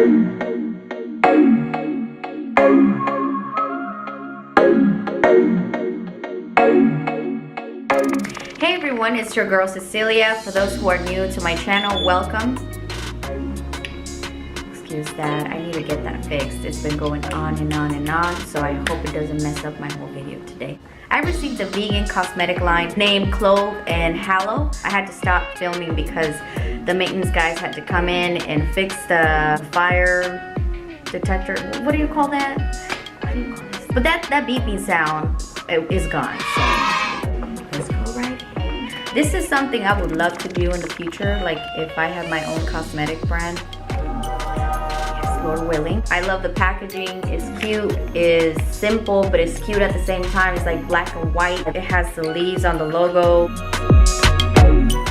Hey everyone, it's your girl Cecilia. For those who are new to my channel, welcome. Excuse that, I need to get that fixed. It's been going on and on and on, so I hope it doesn't mess up my whole video today. I received a vegan cosmetic line named Clove and Hallow. I had to stop filming because the maintenance guys had to come in and fix the fire detector. What do you call that? What do you call this? But that beeping sound is gone. So let's go right here. This is something I would love to do in the future, like if I have my own cosmetic brand. Yes, Lord willing. I love the packaging. It's cute. It's simple, but it's cute at the same time. It's like black and white. It has the leaves on the logo,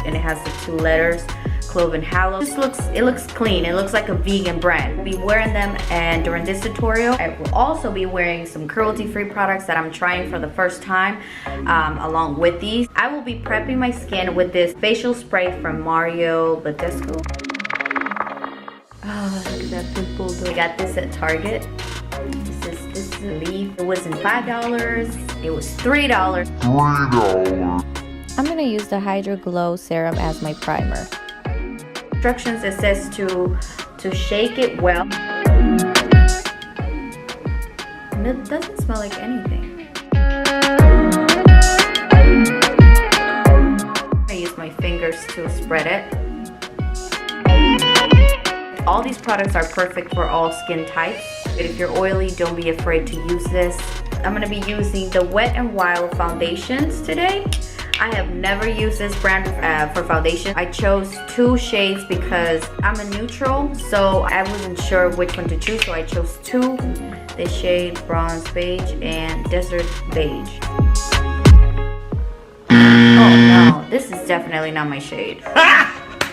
and it has the 2 letters. Clove and Hallow. It looks clean. It looks like a vegan brand. I'll be wearing them, and during this tutorial I will also be wearing some cruelty-free products that I'm trying for the first time along with these. I will be prepping my skin with this facial spray from Badescu. Oh, look at that pimple. I got this at Target. This is a leaf. It wasn't $5. It was $3. I'm gonna use the Hydraglow serum as my primer. Instructions, it says to shake it well. And it doesn't smell like anything. I use my fingers to spread it. All these products are perfect for all skin types. But if you're oily, don't be afraid to use this. I'm gonna be using the Wetnwild foundations today. I have never used this brand for foundation. I chose 2 shades because I'm a neutral, so I wasn't sure which one to choose, so I chose 2. This shade, Bronze Beige and Desert Beige. Oh no, this is definitely not my shade.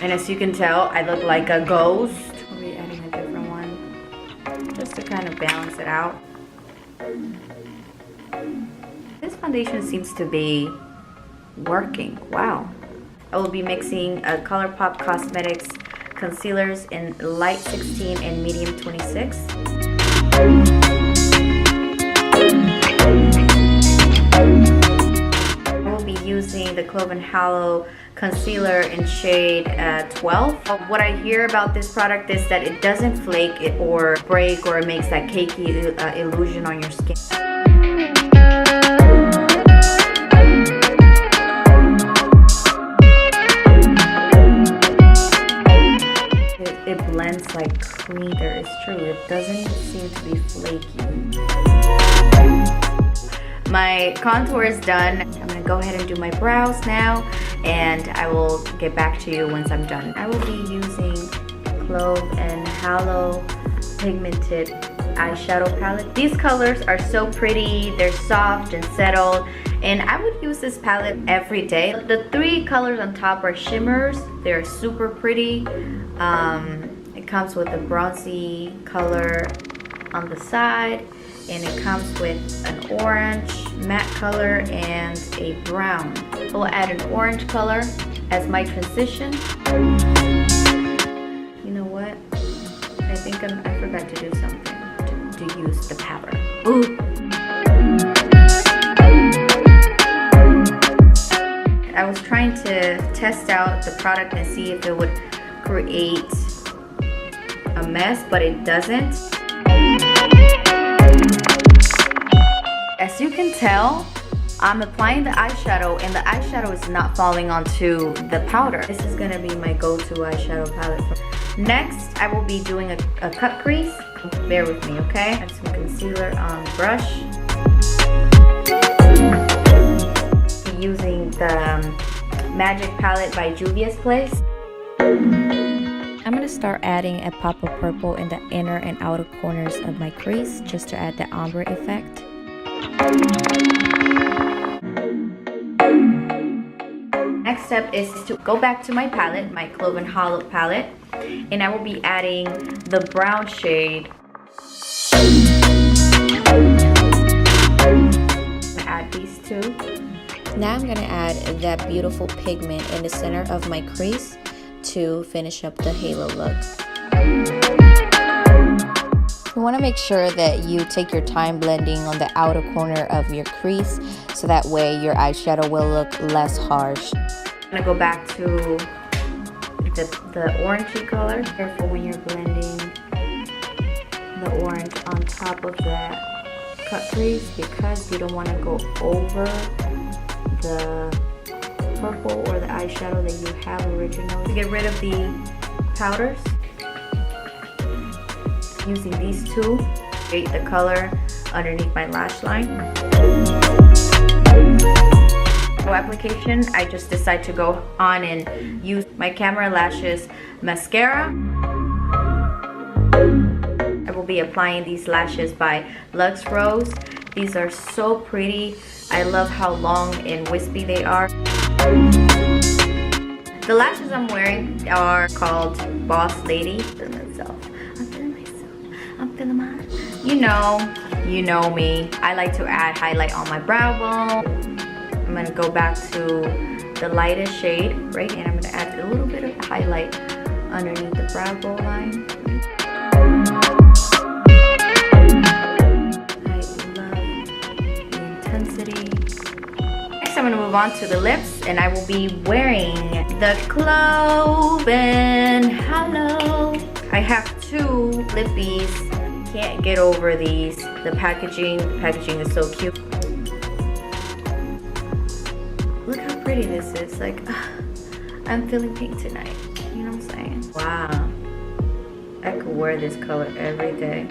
And as you can tell, I look like a ghost. I'll be adding a different one, just to kind of balance it out. This foundation seems to be working. Wow. I will be mixing Colourpop Cosmetics concealers in light 16 and medium 26. I will be using the Clove and Hallow concealer in shade 12. What I hear about this product is that it doesn't flake it or break, or it makes that cakey illusion on your skin. It blends like cream. There is true. It doesn't seem to be flaky. My contour is done. I'm gonna go ahead and do my brows now, and I will get back to you once I'm done. I will be using Clove and Hallow pigmented eyeshadow palette. These colors are so pretty. They're soft and settled, and I would use this palette every day. The 3 colors on top are shimmers. They're super pretty. It comes with a bronzy color on the side, and it comes with an orange matte color and a brown. I will add an orange color as my transition. You know what? I think I forgot to do something to use the powder. Ooh. I was trying to test out the product and see if it would create a mess, but it doesn't. As you can tell, I'm applying the eyeshadow, and the eyeshadow is not falling onto the powder. This is gonna be my go-to eyeshadow palette. Next, I will be doing a cut crease. Bear with me, okay? I have some concealer on the brush. Using the Magic palette by Juvia's Place. I'm gonna start adding a pop of purple in the inner and outer corners of my crease just to add the ombre effect. Next step is to go back to my palette, my Clove and Hallow palette, and I will be adding the brown shade. Add these 2. Now I'm gonna add that beautiful pigment in the center of my crease to finish up the halo look. You want to make sure that you take your time blending on the outer corner of your crease, so that way your eyeshadow will look less harsh. I'm gonna go back to the orangey color. Careful when you're blending the orange on top of that cut crease, because you don't want to go over the purple or the eyeshadow that you have originally. To get rid of the powders, using these two, create the color underneath my lash line. For application, I just decide to go on and use my Camera Lashes mascara. I will be applying these lashes by Luxe Rose. These are so pretty. I love how long and wispy they are. The lashes I'm wearing are called Boss Lady. I'm feeling myself. I'm feeling mine. You know me. I like to add highlight on my brow bone. I'm gonna go back to the lightest shade, right? And I'm gonna add a little bit of highlight underneath the brow bone line. I love the intensity. Next, I'm gonna move on to the lips, and I will be wearing the Clove and Hallow. I have two lippies. Can't get over these. The packaging is so cute. Look how pretty this is. Like, I'm feeling pink tonight. You know what I'm saying? Wow. I could wear this color every day.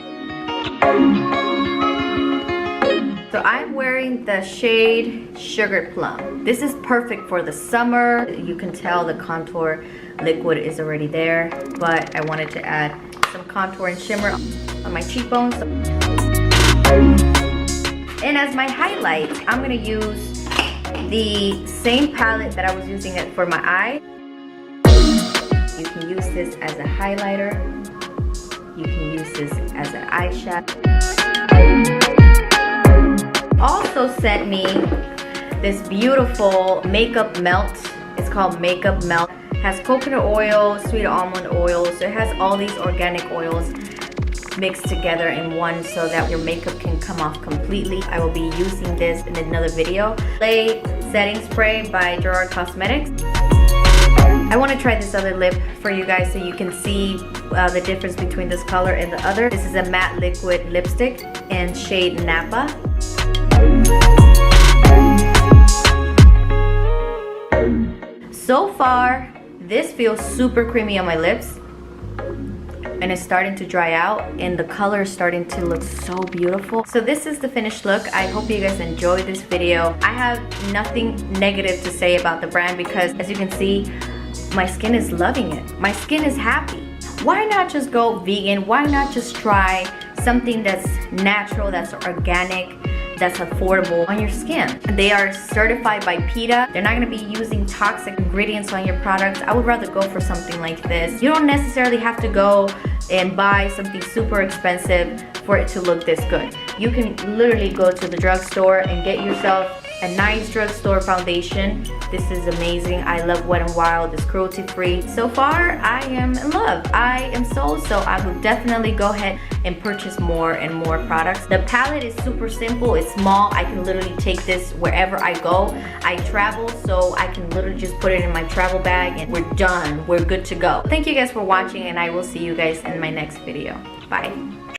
So I'm wearing the shade Sugar Plum. This is perfect for the summer. You can tell the contour liquid is already there, but I wanted to add some contour and shimmer on my cheekbones. And as my highlight, I'm gonna use the same palette that I was using it for my eye. You can use this as a highlighter. You can use this as an eyeshadow. Also sent me this beautiful makeup melt. It's called Makeup Melt. It has coconut oil, sweet almond oil. So it has all these organic oils mixed together in one, so that your makeup can come off completely. I will be using this in another video. Lay Setting Spray by Cosmetics. I want to try this other lip for you guys so you can see the difference between this color and the other. This is a matte liquid lipstick in shade Napa. So far, this feels super creamy on my lips, and it's starting to dry out, and the color is starting to look so beautiful. So this is the finished look. I hope you guys enjoyed this video. I have nothing negative to say about the brand, because as you can see, my skin is loving it. My skin is happy. Why not just go vegan? Why not just try something that's natural, that's organic, that's affordable on your skin? They are certified by PETA. They're not gonna be using toxic ingredients on your products. I would rather go for something like this. You don't necessarily have to go and buy something super expensive for it to look this good. You can literally go to the drugstore and get yourself a nice drugstore foundation. This is amazing. I love Wetnwild. It's cruelty free. So far, I am in love. I am sold, so I will definitely go ahead and purchase more and more products. The palette is super simple. It's small. I can literally take this wherever I go. I travel, so I can literally just put it in my travel bag and we're done. We're good to go. Thank you guys for watching, and I will see you guys in my next video. Bye.